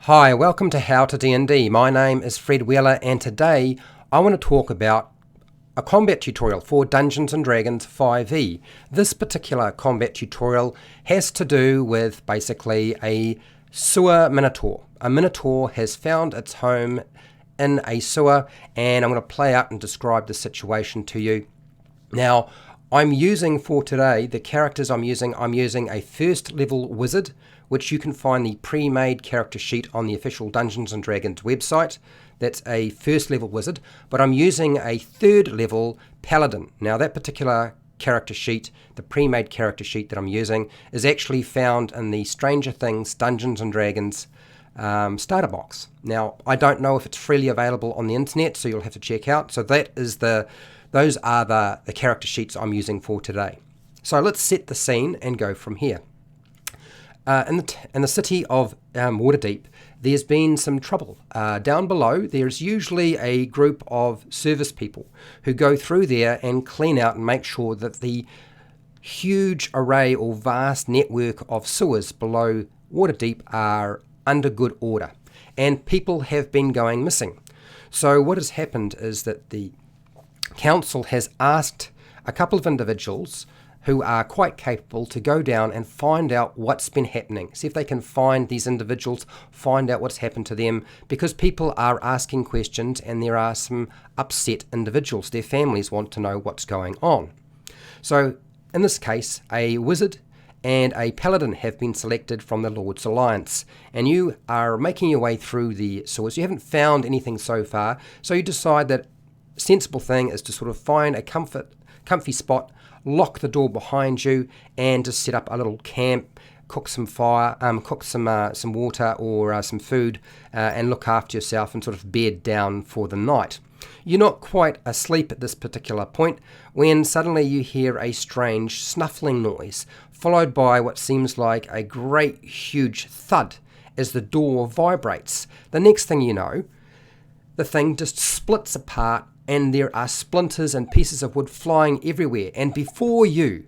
Hi, welcome to HowtoDandD. My name is Fred Wheeler and today I want to talk about a combat tutorial for Dungeons & Dragons 5e. This particular combat tutorial has to do with basically a sewer Minotaur. A Minotaur has found its home in a sewer and I'm going to play out and describe the situation to you. Now, I'm using for today, the characters I'm using a first level wizard, which you can find the pre-made character sheet on the official Dungeons & Dragons website. That's a first level wizard, but I'm using a third level paladin. Now that particular character sheet, the pre-made character sheet that I'm using, is actually found in the Stranger Things Dungeons & Dragons starter box. Now I don't know if it's freely available on the internet, so you'll have to check out. So those are the character sheets I'm using for today. So let's set the scene and go from here. In the city of Waterdeep, there's been some trouble. Down below, there's usually a group of service people who go through there and clean out and make sure that the huge array or vast network of sewers below Waterdeep are under good order. And people have been going missing. So what has happened is that the council has asked a couple of individuals who are quite capable to go down and find out what's been happening. See if they can find these individuals, find out what's happened to them, because people are asking questions and there are some upset individuals. Their families want to know what's going on. So in this case, a wizard and a paladin have been selected from the Lord's Alliance, and you are making your way through the sewers. You haven't found anything so far, so you decide that sensible thing is to sort of find a comfy spot, lock the door behind you, and just set up a little camp, cook some fire, cook some water or some food, and look after yourself and sort of bed down for the night. You're not quite asleep at this particular point when suddenly you hear a strange snuffling noise, followed by what seems like a great huge thud as the door vibrates. The next thing you know, the thing just splits apart and there are splinters and pieces of wood flying everywhere, and before you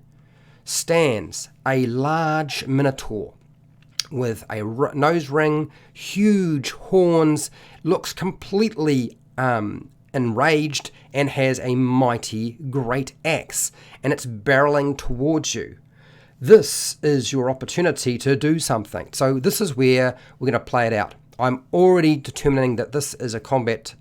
stands a large Minotaur with a nose ring, huge horns, looks completely enraged, and has a mighty great axe, and it's barreling towards you. This is your opportunity to do something. So this is where we're going to play it out. I'm already determining that this is a combat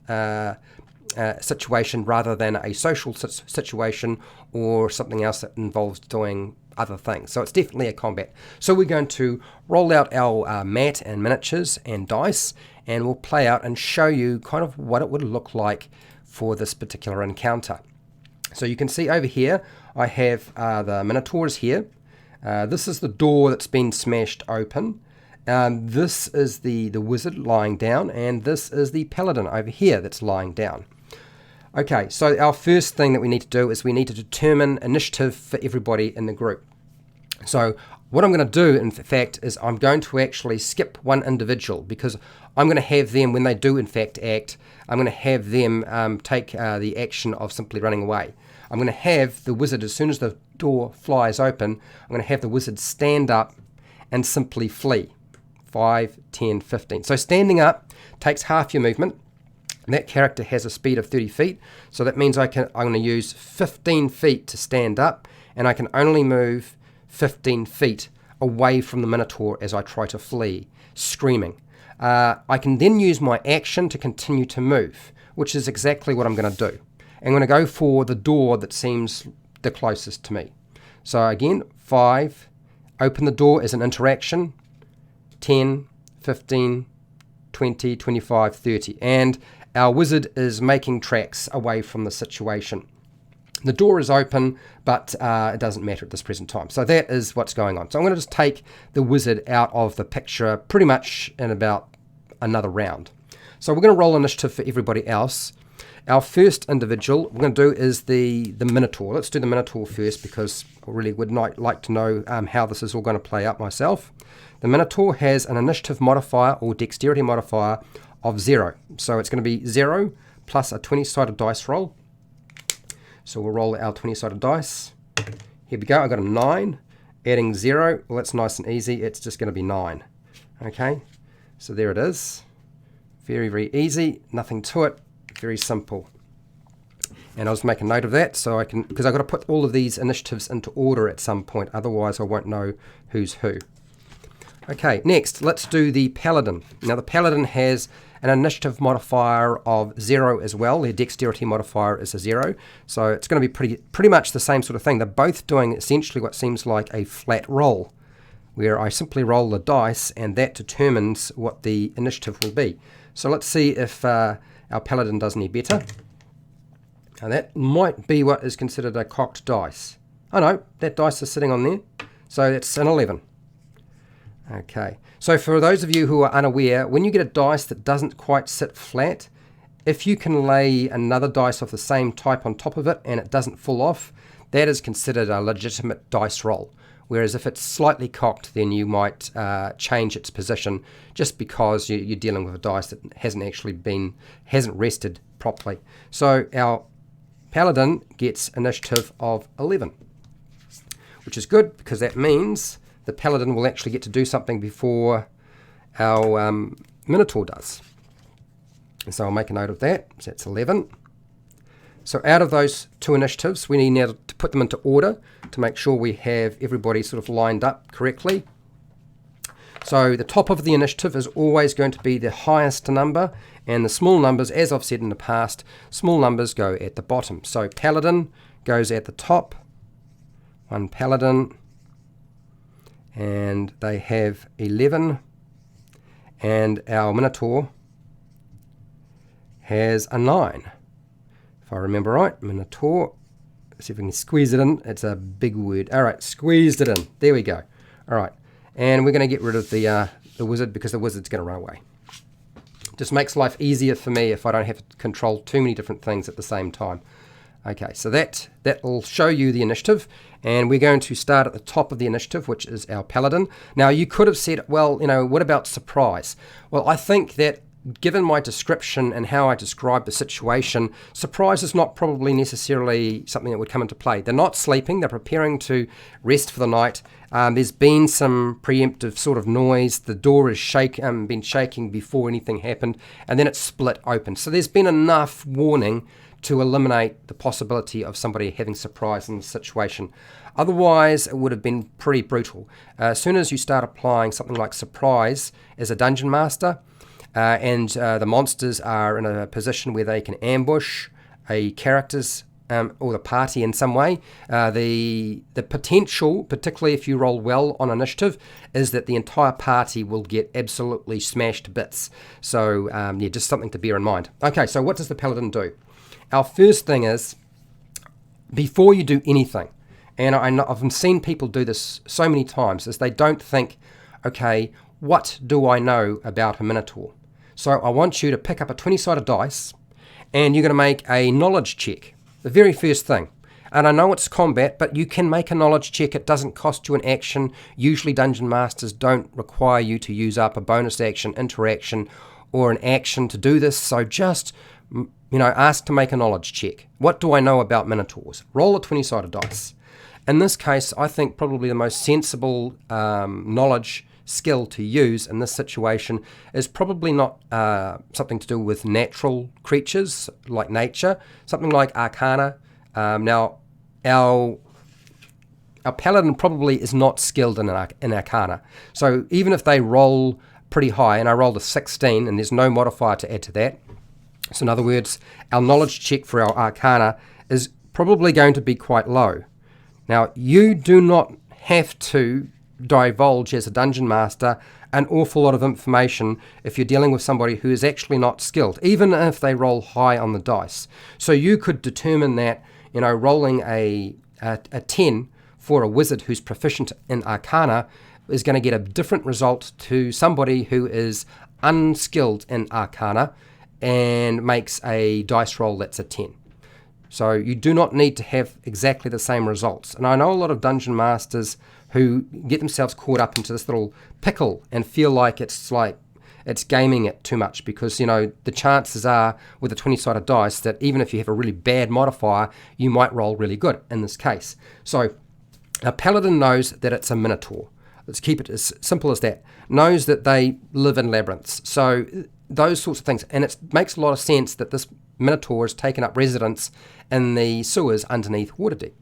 situation rather than a social situation or something else that involves doing other things. So it's definitely a combat. So we're going to roll out our mat and miniatures and dice, and we'll play out and show you kind of what it would look like for this particular encounter. So you can see over here I have the Minotaurs here. This is the door that's been smashed open. This is the wizard lying down, and this is the paladin over here that's lying down. Okay, so our first thing that we need to do is we need to determine initiative for everybody in the group. So what I'm going to do, in fact, is I'm going to actually skip one individual, because I'm going to have them, when they do in fact act, I'm going to have them take the action of simply running away. I'm going to have the wizard, as soon as the door flies open, I'm going to have the wizard stand up and simply flee. 5, 10, 15. So standing up takes half your movement. That character has a speed of 30 feet, so that means I'm going to use 15 feet to stand up, and I can only move 15 feet away from the Minotaur as I try to flee, screaming. I can then use my action to continue to move, which is exactly what I'm going to do. I'm going to go for the door that seems the closest to me. So again, 5, open the door as an interaction, 10, 15, 20, 25, 30, and our wizard is making tracks away from the situation. The door is open, but it doesn't matter at this present time. So that is what's going on. So I'm going to just take the wizard out of the picture pretty much in about another round. So we're going to roll initiative for everybody else. Our first individual we're going to do is the Minotaur. Let's do the Minotaur first, because I really would like to know how this is all going to play out myself. The Minotaur has an initiative modifier or dexterity modifier of 0. So it's going to be 0 plus a 20-sided dice roll. So we'll roll our 20-sided dice. Here we go. I got a 9. Adding 0, well, that's nice and easy. It's just going to be 9. Okay. So there it is. Very, very easy. Nothing to it. Very simple. And I'll just make a note of that so I can, because I've got to put all of these initiatives into order at some point. Otherwise, I won't know who's who. Okay, next, let's do the Paladin. Now, the Paladin has an initiative modifier of 0 as well. Their dexterity modifier is a 0. So it's going to be pretty much the same sort of thing. They're both doing essentially what seems like a flat roll, where I simply roll the dice and that determines what the initiative will be. So let's see if our Paladin does any better. Now that might be what is considered a cocked dice. Oh no, that dice is sitting on there. So it's an 11. Okay, so for those of you who are unaware, when you get a dice that doesn't quite sit flat, if you can lay another dice of the same type on top of it and it doesn't fall off, that is considered a legitimate dice roll. Whereas if it's slightly cocked, then you might change its position just because you're dealing with a dice that hasn't rested properly. So our Paladin gets initiative of 11, which is good because that means the Paladin will actually get to do something before our Minotaur does. And so I'll make a note of that. So that's 11. So out of those two initiatives, we need now to put them into order to make sure we have everybody sort of lined up correctly. So the top of the initiative is always going to be the highest number, and the small numbers, as I've said in the past, small numbers go at the bottom. So Paladin goes at the top, one Paladin, and they have 11, and our Minotaur has a 9. If I remember right, Minotaur, see if we can squeeze it in. It's a big word. All right, squeezed it in. There we go. All right, and we're going to get rid of the wizard because the wizard's going to run away. Just makes life easier for me if I don't have to control too many different things at the same time. Okay, so that will show you the initiative, and we're going to start at the top of the initiative, which is our Paladin. Now, you could have said, well, what about surprise? Well, I think that given my description and how I describe the situation, surprise is not probably necessarily something that would come into play. They're not sleeping, they're preparing to rest for the night. There's been some preemptive sort of noise. The door is been shaking before anything happened, and then it's split open. So there's been enough warning to eliminate the possibility of somebody having surprise in the situation. Otherwise, it would have been pretty brutal. As soon as you start applying something like surprise as a dungeon master, and the monsters are in a position where they can ambush a character's or the party in some way, the potential, particularly if you roll well on initiative, is that the entire party will get absolutely smashed to bits. So yeah, just something to bear in mind. Okay, so what does the Paladin do? Our first thing is, before you do anything, and I've seen people do this so many times, is they don't think, okay, what do I know about a Minotaur? So I want you to pick up a 20-sided dice, and you're going to make a knowledge check, the very first thing. And I know it's combat, but you can make a knowledge check. It doesn't cost you an action. Usually Dungeon Masters don't require you to use up a bonus action, interaction, or an action to do this. So just, ask to make a knowledge check. What do I know about Minotaurs? Roll a 20-sided dice. In this case, I think probably the most sensible knowledge skill to use in this situation is probably not something to do with natural creatures like nature, something like Arcana. Now, our Paladin probably is not skilled in Arcana. So even if they roll pretty high, and I rolled a 16 and there's no modifier to add to that, so in other words, our knowledge check for our Arcana is probably going to be quite low. Now, you do not have to divulge as a dungeon master an awful lot of information if you're dealing with somebody who is actually not skilled, even if they roll high on the dice. So you could determine that, rolling a 10 for a wizard who's proficient in Arcana is going to get a different result to somebody who is unskilled in Arcana and makes a dice roll that's a 10. So you do not need to have exactly the same results. And I know a lot of dungeon masters who get themselves caught up into this little pickle and feel like it's gaming it too much because, the chances are with a 20-sided dice that even if you have a really bad modifier, you might roll really good in this case. So a Paladin knows that it's a Minotaur. let's keep it as simple as that, knows that they live in labyrinths. So those sorts of things. And it makes a lot of sense that this Minotaur has taken up residence in the sewers underneath Waterdeep.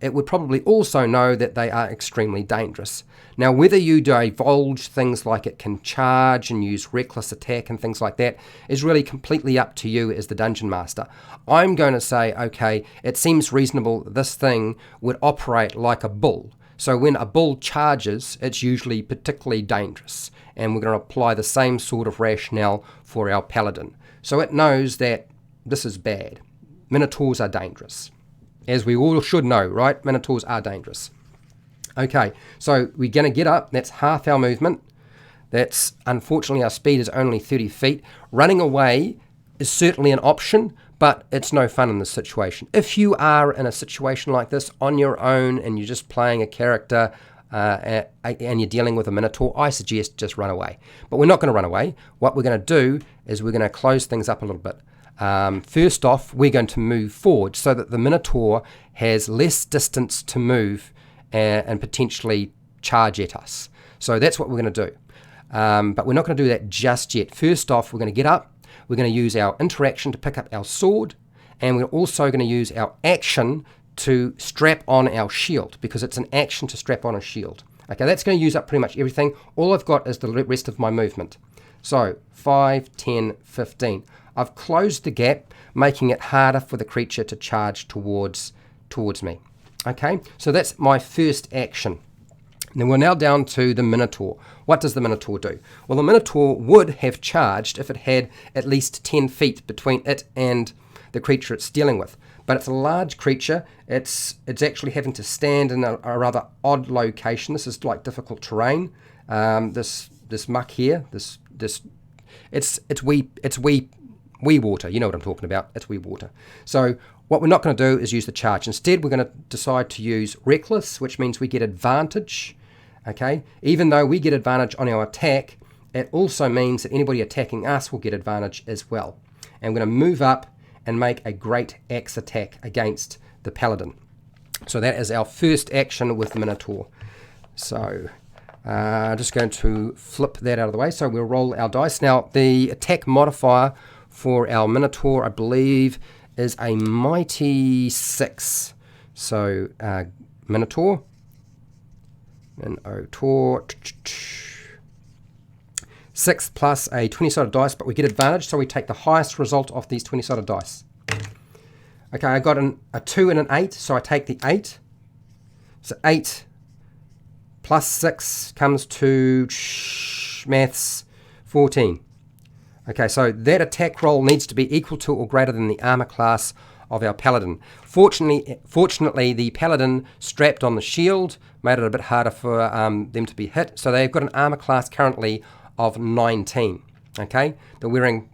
It would probably also know that they are extremely dangerous. Now, whether you divulge things like it can charge and use reckless attack and things like that is really completely up to you as the dungeon master. I'm going to say, okay, it seems reasonable that this thing would operate like a bull. So when a bull charges, it's usually particularly dangerous. And we're going to apply the same sort of rationale for our paladin. So it knows that this is bad. Minotaurs are dangerous. As we all should know, right? Minotaurs are dangerous. Okay, so we're going to get up. That's half our movement. That's, unfortunately, our speed is only 30 feet. Running away is certainly an option, but it's no fun in this situation. If you are in a situation like this on your own and you're just playing a character and you're dealing with a Minotaur, I suggest just run away. But we're not going to run away. What we're going to do is we're going to close things up a little bit. First off, we're going to move forward so that the Minotaur has less distance to move and potentially charge at us. So that's what we're going to do. But we're not going to do that just yet. First off, we're going to get up. We're going to use our interaction to pick up our sword. And we're also going to use our action to strap on our shield, because it's an action to strap on a shield. Okay, that's going to use up pretty much everything. All I've got is the rest of my movement. So 5, 10, 15. I've closed the gap, making it harder for the creature to charge towards me. Okay, so that's my first action. Then we're now down to the Minotaur. What does the Minotaur do? Well, the Minotaur would have charged if it had at least 10 feet between it and the creature it's dealing with. But it's a large creature. It's actually having to stand in a rather odd location. This is like difficult terrain. This muck here. It's wee water. You know what I'm talking about. It's wee water. So what we're not going to do is use the charge. Instead, we're going to decide to use reckless, which means we get advantage. Okay, even though we get advantage on our attack, it also means that anybody attacking us will get advantage as well. And we're going to move up and make a great axe attack against the Paladin. So that is our first action with the Minotaur. So just going to flip that out of the way. So we'll roll our dice. Now, the attack modifier for our Minotaur, I believe, is a mighty 6. So Minotaur. 6 plus a 20-sided dice, but we get advantage, so we take the highest result of these 20-sided dice. Okay, I got a 2 and an 8, so I take the 8. So 8 plus 6 comes to maths 14. Okay, so that attack roll needs to be equal to or greater than the armor class of our Paladin. Fortunately, the Paladin strapped on the shield made it a bit harder for them to be hit. So they've got an armor class currently of 19. Okay, they're wearing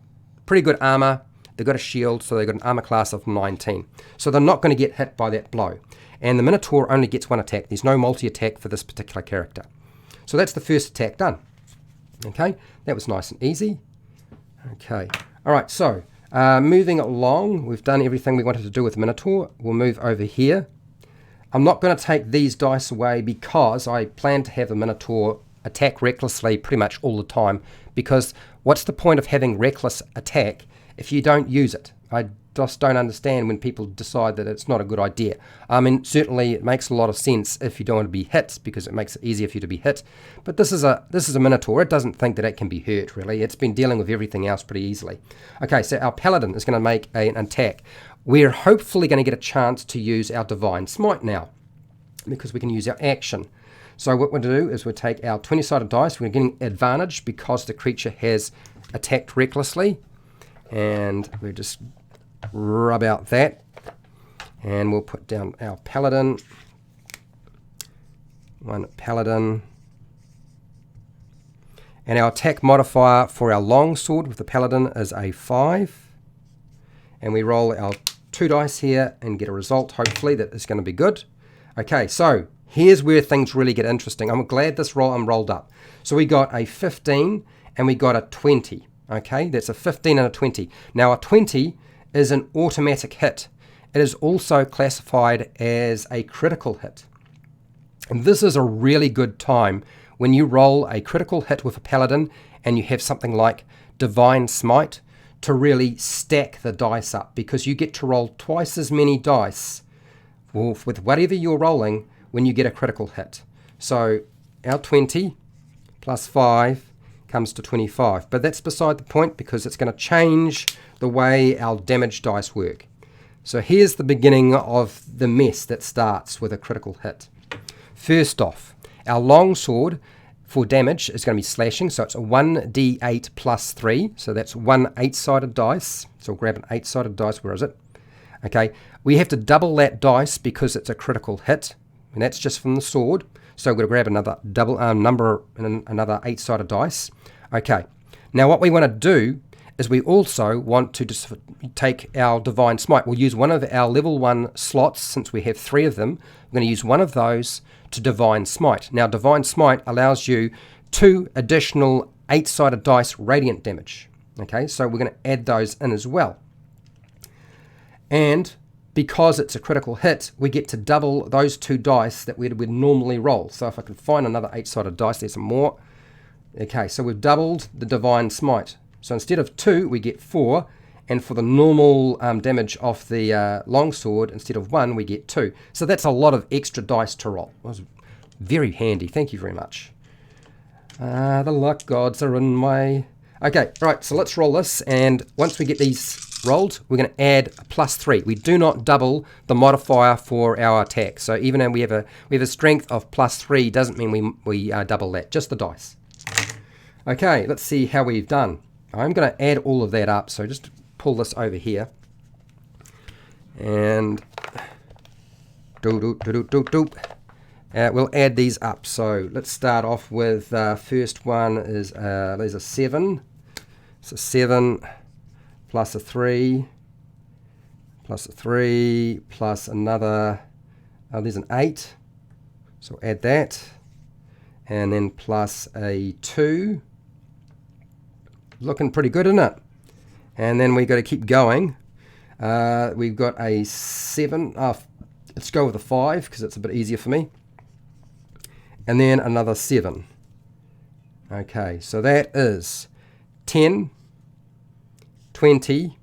pretty good armor. They've got a shield, so they've got an armor class of 19. So they're not going to get hit by that blow. And the Minotaur only gets one attack. There's no multi-attack for this particular character. So that's the first attack done. Okay, that was nice and easy. Okay, all right, so moving along, we've done everything we wanted to do with Minotaur. We'll move over here. I'm not going to take these dice away because I plan to have the Minotaur attack recklessly pretty much all the time, because what's the point of having reckless attack if you don't use it? I just don't understand when people decide that it's not a good idea. I mean, certainly it makes a lot of sense if you don't want to be hit, because it makes it easier for you to be hit. But this is a Minotaur. It doesn't think that it can be hurt, really. It's been dealing with everything else pretty easily. Okay, so our Paladin is going to make an attack. We're hopefully going to get a chance to use our Divine Smite now, because we can use our action. So what we'll do is we'll take our 20-sided dice. We're getting advantage because the creature has attacked recklessly. And we just rub out that. And we'll put down our Paladin. One Paladin. And our attack modifier for our longsword with the Paladin is a 5. And we roll our 2 dice here and get a result, hopefully, that is going to be good. Okay, so here's where things really get interesting. I'm glad this rolled up. So we got a 15 and we got a 20. Okay, that's a 15 and a 20. Now a 20 is an automatic hit. It is also classified as a critical hit. And this is a really good time when you roll a critical hit with a Paladin and you have something like Divine Smite to really stack the dice up, because you get to roll twice as many dice with whatever you're rolling when you get a critical hit. So our 20 plus 5 comes to 25, but that's beside the point because it's going to change the way our damage dice work. So here's the beginning of the mess that starts with a critical hit. First off, our longsword for damage is going to be slashing, so it's a 1d8 plus 3, so that's one 8-sided dice. So we'll grab an 8-sided dice. Where is it? Okay, we have to double that dice because it's a critical hit, and that's just from the sword. So we're going to grab another double number and another 8-sided dice. Okay, now what we want to do is we also want to just take our Divine Smite. We'll use one of our level 1 slots, since we have 3 of them. We're going to use one of those to Divine Smite. Now, Divine Smite allows you 2 additional 8-sided dice radiant damage. Okay, so we're going to add those in as well. And because it's a critical hit, we get to double those 2 dice that we'd normally roll. So if I can find another 8-sided dice, there's some more. Okay, so we've doubled the Divine Smite. So instead of 2, we get 4. And for the normal damage of the longsword, instead of 1, we get 2. So that's a lot of extra dice to roll. It was very handy. Thank you very much. The luck gods are in my... Okay, right, so let's roll this. And once we get these rolled, we're going to add a plus 3. We do not double the modifier for our attack. So even though we have a strength of plus 3, doesn't mean we double that, just the dice. Okay, let's see how we've done. I'm going to add all of that up, so just pull this over here. And we'll add these up. So let's start off with first one is there's a 7. So 7 plus a 3 plus a 3 plus another, there's an 8. So add that. And then plus a 2. Looking pretty good, isn't it? And then we've got to keep going. We've got a 7. Let's go with a 5 because it's a bit easier for me. And then another 7. Okay, so that is 10, 20,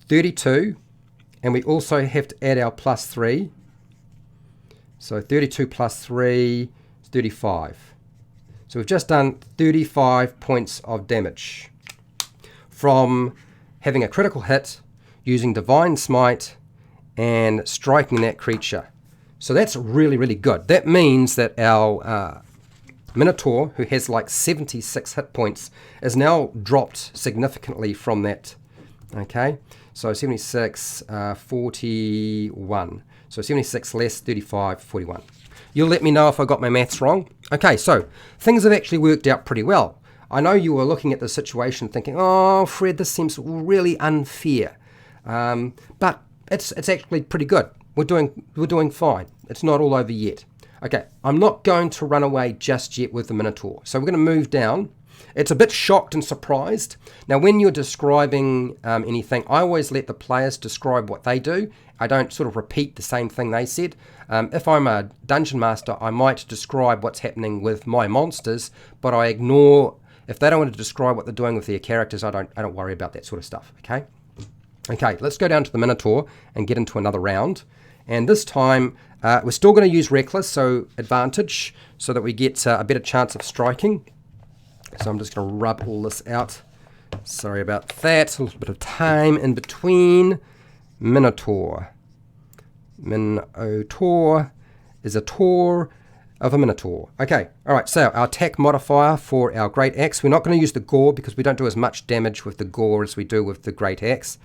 32. And we also have to add our plus 3. So 32 plus 3 is 35. So we've just done 35 points of damage from having a critical hit, using Divine Smite, and striking that creature. So that's really, really good. That means that our Minotaur, who has like 76 hit points, is now dropped significantly from that. Okay, so 76, 41. So 76 less 35, 41. You'll let me know if I got my maths wrong. Okay, so things have actually worked out pretty well. I know you were looking at the situation thinking, oh, Fred, this seems really unfair. But it's actually pretty good. We're doing fine. It's not all over yet. Okay, I'm not going to run away just yet with the Minotaur. So we're going to move down. It's a bit shocked and surprised. Now, when you're describing anything, I always let the players describe what they do. I don't sort of repeat the same thing they said. If I'm a dungeon master, I might describe what's happening with my monsters, but I ignore, if they don't want to describe what they're doing with their characters, I don't worry about that sort of stuff, okay? Okay, let's go down to the Minotaur and get into another round. And this time, we're still going to use Reckless, so advantage, so that we get a better chance of striking. So I'm just going to rub all this out. Sorry about that. A little bit of time in between. Minotaur. Minotaur is a tour of a Minotaur. Okay, all right, so our attack modifier for our Great Axe. We're not going to use the Gore because we don't do as much damage with the Gore as we do with the Great Axe.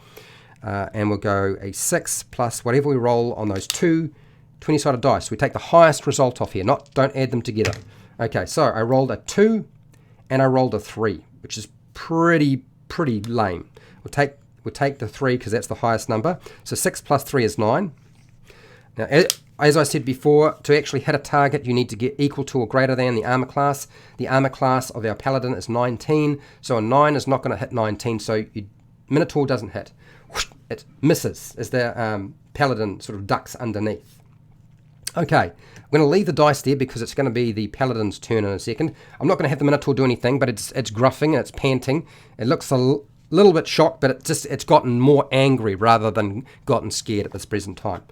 And we'll go a 6 plus whatever we roll on those 2 20-sided dice. We take the highest result off here, don't add them together. Okay, so I rolled a 2 and I rolled a 3, which is pretty lame. We'll take the 3 because that's the highest number. So 6 plus 3 is 9. Now, as I said before, to actually hit a target, you need to get equal to or greater than the armor class. The armor class of our Paladin is 19, so a 9 is not going to hit 19, so Minotaur doesn't hit. It misses as the Paladin sort of ducks underneath. Okay, I'm going to leave the dice there because it's going to be the Paladin's turn in a second. I'm not going to have the Minotaur do anything, but it's gruffing and it's panting. It looks a little bit shocked, but it's gotten more angry rather than gotten scared at this present time.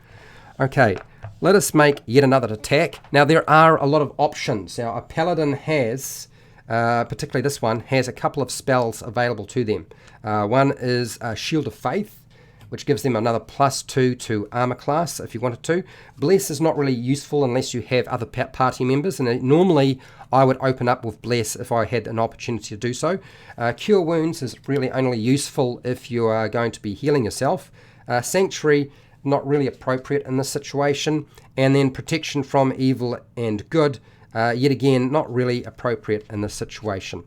Okay, let us make yet another attack. Now, there are a lot of options. Now, a Paladin has, particularly this one, has a couple of spells available to them. One is Shield of Faith, which gives them another +2 to armor class if you wanted to. Bless is not really useful unless you have other party members, and normally I would open up with Bless if I had an opportunity to do so. Cure Wounds is really only useful if you are going to be healing yourself. Sanctuary, not really appropriate in this situation. And then Protection from Evil and Good, yet again, not really appropriate in this situation.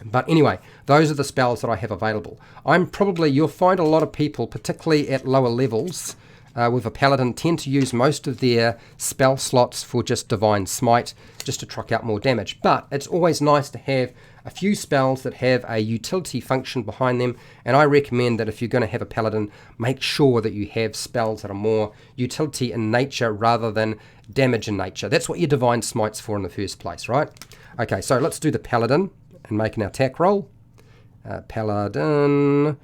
But anyway, those are the spells that I have available. You'll find a lot of people, particularly at lower levels, with a Paladin, tend to use most of their spell slots for just Divine Smite, just to truck out more damage. But it's always nice to have a few spells that have a utility function behind them, and I recommend that if you're going to have a Paladin, make sure that you have spells that are more utility in nature rather than damage in nature. That's what your Divine Smite's for in the first place, right? Okay, so let's do the Paladin and make an attack roll. Paladin.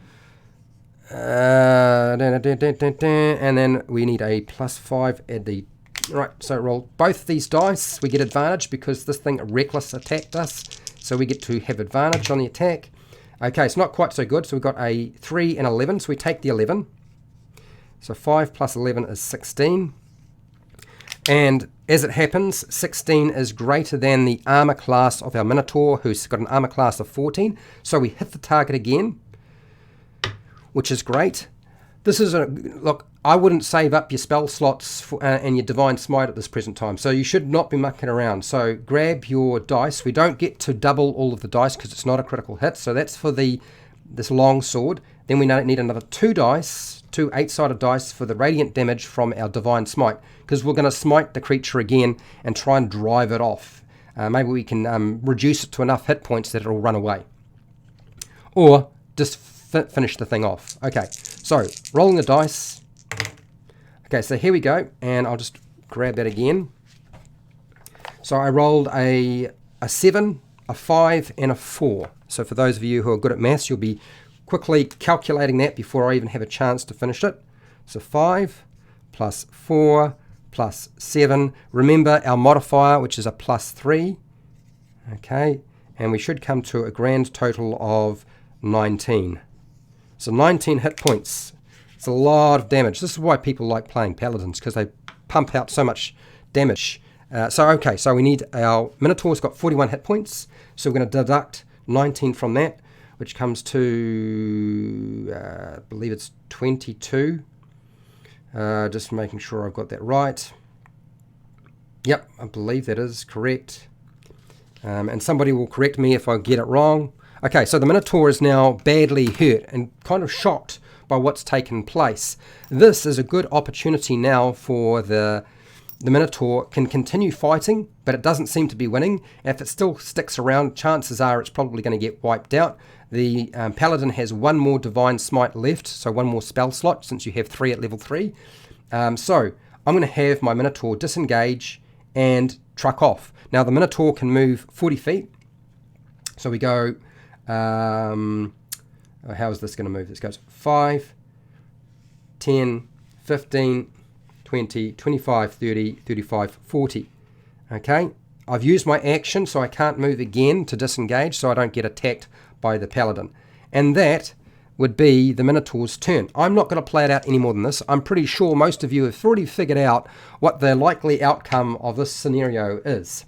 And then we need a +5 at the... Right, so roll both these dice. We get advantage because this thing reckless attacked us. So we get to have advantage on the attack. Okay, it's not quite so good. So we've got a 3 and 11. So we take the 11. So 5 plus 11 is 16. And as it happens, 16 is greater than the armor class of our Minotaur, who's got an armor class of 14. So we hit the target again, which is great. This is look, I wouldn't save up your spell slots and your Divine Smite at this present time. So you should not be mucking around. So grab your dice. We don't get to double all of the dice because it's not a critical hit. So that's for this long sword. Then we need another 2 dice, 2 8-sided dice for the radiant damage from our Divine Smite, because we're going to smite the creature again and try and drive it off. Maybe we can reduce it to enough hit points that it'll run away. Or just finish the thing off. Okay, so rolling the dice. Okay, so here we go, and I'll just grab that again. So I rolled a 7, a 5, and a 4. So for those of you who are good at maths, you'll be quickly calculating that before I even have a chance to finish it. So 5 plus 4 plus 7. Remember our modifier, which is a +3. Okay, and we should come to a grand total of 19. So 19 hit points. It's a lot of damage. This is why people like playing Paladins, because they pump out so much damage. So we need our Minotaur's got 41 hit points. So we're going to deduct 19 from that, which comes to, I believe it's 22. Just making sure I've got that right. Yep, I believe that is correct. And somebody will correct me if I get it wrong. Okay, so the Minotaur is now badly hurt and kind of shocked by what's taken place. This is a good opportunity now for the Minotaur can continue fighting, but it doesn't seem to be winning. If it still sticks around, chances are it's probably going to get wiped out. The Paladin has 1 more Divine Smite left, so 1 more spell slot, since you have 3 at level 3. So I'm going to have my Minotaur disengage and truck off. Now the Minotaur can move 40 feet. So we go... how is this going to move? This goes 5, 10, 15, 20, 25, 30, 35, 40. Okay, I've used my action, so I can't move again to disengage, so I don't get attacked by the Paladin. And that would be the Minotaur's turn. I'm not going to play it out any more than this. I'm pretty sure most of you have already figured out what the likely outcome of this scenario is.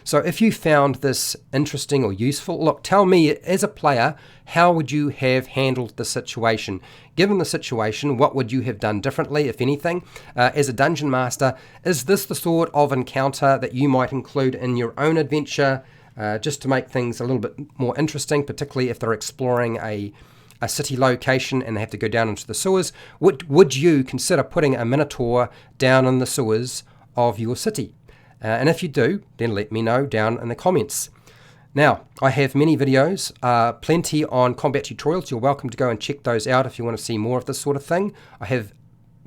So if you found this interesting or useful, look, tell me, as a player, how would you have handled the situation? Given the situation, what would you have done differently, if anything? As a dungeon master, is this the sort of encounter that you might include in your own adventure, just to make things a little bit more interesting, particularly if they're exploring a city location and they have to go down into the sewers? Would you consider putting a Minotaur down in the sewers of your city? And if you do, then let me know down in the comments. Now, I have many videos, plenty on combat tutorials. You're welcome to go and check those out if you want to see more of this sort of thing. I have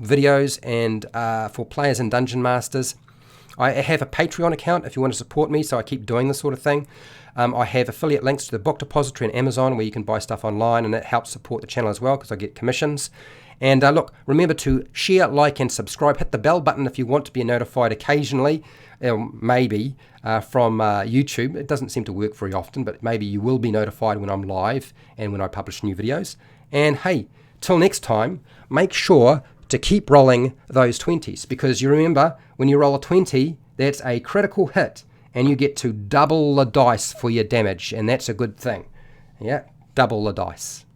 videos and for players and dungeon masters. I have a Patreon account if you want to support me, so I keep doing this sort of thing. I have affiliate links to the book depository and Amazon where you can buy stuff online, and it helps support the channel as well because I get commissions. And look, remember to share, like, and subscribe. Hit the bell button if you want to be notified occasionally, maybe from YouTube. It doesn't seem to work very often, but maybe you will be notified when I'm live and when I publish new videos. And hey, till next time, make sure to keep rolling those 20s, because you remember, when you roll a 20, that's a critical hit, and you get to double the dice for your damage, and that's a good thing. Yeah, double the dice.